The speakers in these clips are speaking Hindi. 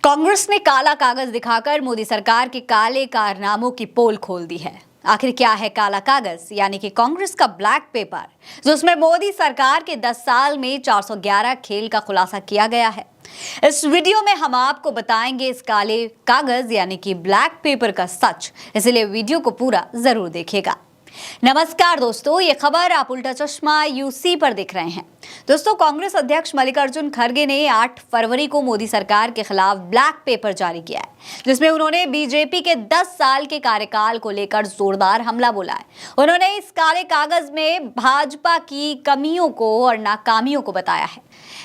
कांग्रेस ने काला कागज दिखाकर मोदी सरकार के काले कारनामों की पोल खोल दी है। आखिर क्या है काला कागज, यानी कि कांग्रेस का ब्लैक पेपर, जिसमें मोदी सरकार के 10 साल में 411 खेल का खुलासा किया गया है। इस वीडियो में हम आपको बताएंगे इस काले कागज यानी कि ब्लैक पेपर का सच, इसलिए वीडियो को पूरा जरूर देखिएगा। नमस्कार दोस्तों, ये खबर आप उल्टा चश्मा यूसी पर देख रहे हैं। दोस्तों, कांग्रेस अध्यक्ष मल्लिकार्जुन खड़गे ने 8 फरवरी को मोदी सरकार के खिलाफ ब्लैक पेपर जारी किया है, जिसमें उन्होंने बीजेपी के 10 साल के कार्यकाल को लेकर जोरदार हमला बोला है। उन्होंने इस काले कागज में भाजपा की कमियों को और नाकामियों को बताया है।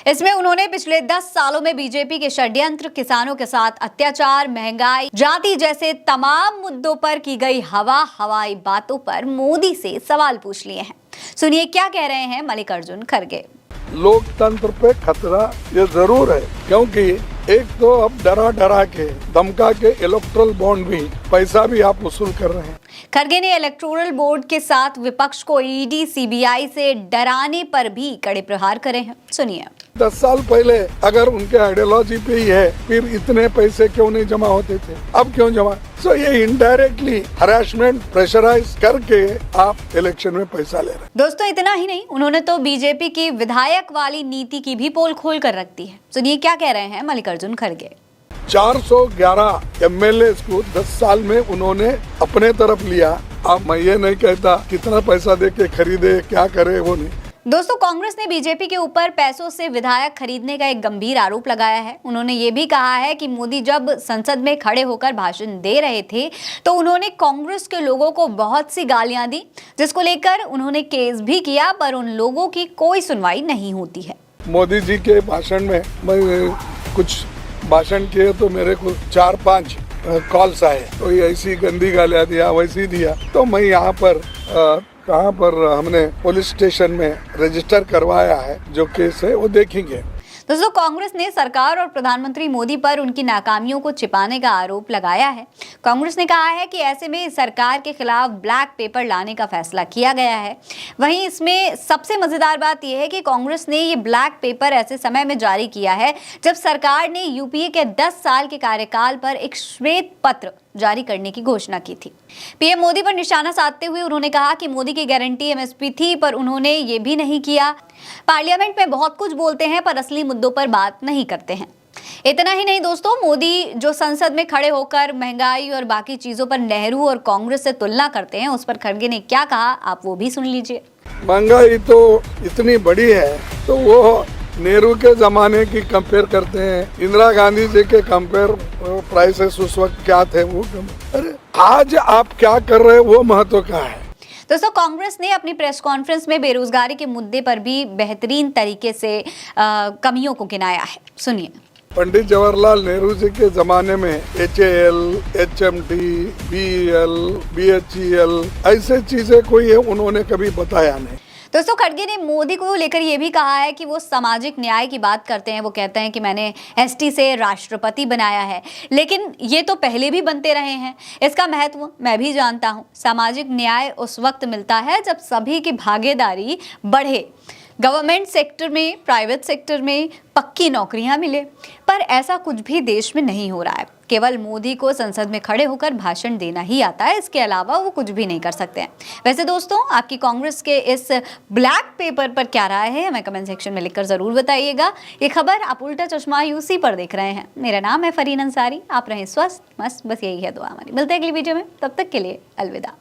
इसमें उन्होंने पिछले 10 सालों में बीजेपी के षड्यंत्र, किसानों के साथ अत्याचार, महंगाई, जाति जैसे तमाम मुद्दों पर की गई हवाई बातों पर मोदी से सवाल पूछ लिए हैं। सुनिए क्या कह रहे हैं मल्लिकार्जुन खड़गे। लोकतंत्र पे खतरा ये जरूर है, क्योंकि एक तो अब डरा के धमका के इलेक्टोरल बॉन्ड भी, पैसा भी आप वसूल कर रहे हैं। खड़गे ने इलेक्टोरल बोर्ड के साथ विपक्ष को ईडी, सीबीआई से डराने पर भी कड़े प्रहार करे हैं। सुनिए। 10 साल पहले अगर उनके आइडियोलॉजी पे ही है, फिर इतने पैसे क्यों नहीं जमा होते थे, अब क्यों जमा? सो ये इनडायरेक्टली हरासमेंट, प्रेशराइज करके आप इलेक्शन में पैसा ले रहे हैं। दोस्तों, इतना ही नहीं, उन्होंने तो बीजेपी की विधायक वाली नीति की भी पोल खोल कर रख दी है। सुनिए क्या कह रहे हैं मल्लिकार्जुन खड़गे। 411 एमएलए को 10 साल में उन्होंने अपने तरफ लिया। अब मैं ये नहीं कहता कितना पैसा दे के खरीदे, क्या करे, वो नहीं। दोस्तों, कांग्रेस ने बीजेपी के ऊपर पैसों से विधायक खरीदने का एक गंभीर आरोप लगाया है। उन्होंने ये भी कहा है कि मोदी जब संसद में खड़े होकर भाषण दे रहे थे तो उन्होंने कांग्रेस के लोगों को बहुत सी गालियां दी, जिसको लेकर उन्होंने केस भी किया, पर उन लोगों की कोई सुनवाई नहीं होती है। मोदी जी के भाषण में मैं कुछ भाषण किए तो मेरे को 4-5 कॉल्स आए, तो ऐसी गंदी गालियां दिया, वैसी दिया, तो मैं यहाँ पर कहाँ पर हमने पुलिस स्टेशन में रजिस्टर करवाया है, जो केस है वो देखेंगे। दोस्तों, कांग्रेस ने सरकार और प्रधानमंत्री मोदी पर उनकी नाकामियों को छिपाने का आरोप लगाया है। कांग्रेस ने कहा है कि ऐसे में सरकार के खिलाफ ब्लैक पेपर लाने का फैसला किया गया है। वहीं इसमें सबसे मजेदार बात यह है कि कांग्रेस ने ये ब्लैक पेपर ऐसे समय में जारी किया है जब सरकार ने यूपीए के 10 साल के कार्यकाल पर एक श्वेत पत्र जारी करने की घोषणा की थी। पीएम मोदी पर निशाना साधते हुए उन्होंने कहा कि मोदी की गारंटी एमएसपी थी, पर उन्होंने ये भी नहीं किया। पार्लियामेंट में बहुत कुछ बोलते हैं पर असली मुद्दों पर बात नहीं करते हैं। इतना ही नहीं दोस्तों, मोदी जो संसद में खड़े होकर महंगाई और बाकी चीजों पर नेहरू और कांग्रेस से तुलना करते हैं, उस पर खड़गे ने क्या कहा, आप वो भी सुन लीजिए। महंगाई तो इतनी बड़ी है तो वो नेहरू के जमाने की कंपेयर करते हैं, इंदिरा गांधी जी के कंपेयर प्राइसेस उस वक्त क्या थे वो। अरे आज आप क्या कर रहे हैं वो महत्व का है। दोस्तों, कांग्रेस ने अपनी प्रेस कॉन्फ्रेंस में बेरोजगारी के मुद्दे पर भी बेहतरीन तरीके से कमियों को गिनाया है। सुनिए। पंडित जवाहरलाल नेहरू जी के जमाने में HAL, HMT, BEL, BHEL ऐसे चीजें कोई है उन्होंने कभी बताया नहीं। दोस्तों, खड़गे ने मोदी को लेकर यह भी कहा है कि वो सामाजिक न्याय की बात करते हैं। वो कहते हैं कि मैंने ST से राष्ट्रपति बनाया है, लेकिन ये तो पहले भी बनते रहे हैं। इसका महत्व मैं भी जानता हूँ। सामाजिक न्याय उस वक्त मिलता है जब सभी की भागीदारी बढ़े, गवर्नमेंट सेक्टर में, प्राइवेट सेक्टर में पक्की नौकरियां मिले, पर ऐसा कुछ भी देश में नहीं हो रहा है। केवल मोदी को संसद में खड़े होकर भाषण देना ही आता है, इसके अलावा वो कुछ भी नहीं कर सकते हैं। वैसे दोस्तों, आपकी कांग्रेस के इस ब्लैक पेपर पर क्या राय है, हमें कमेंट सेक्शन में लिखकर जरूर बताइएगा। ये खबर आप उल्टा चश्मा यूसी पर देख रहे हैं। मेरा नाम है फरीन अंसारी। आप रहें स्वस्थ मस्त, बस यही है दुआ हमारी। मिलते हैं अगली वीडियो में, तब तक के लिए अलविदा।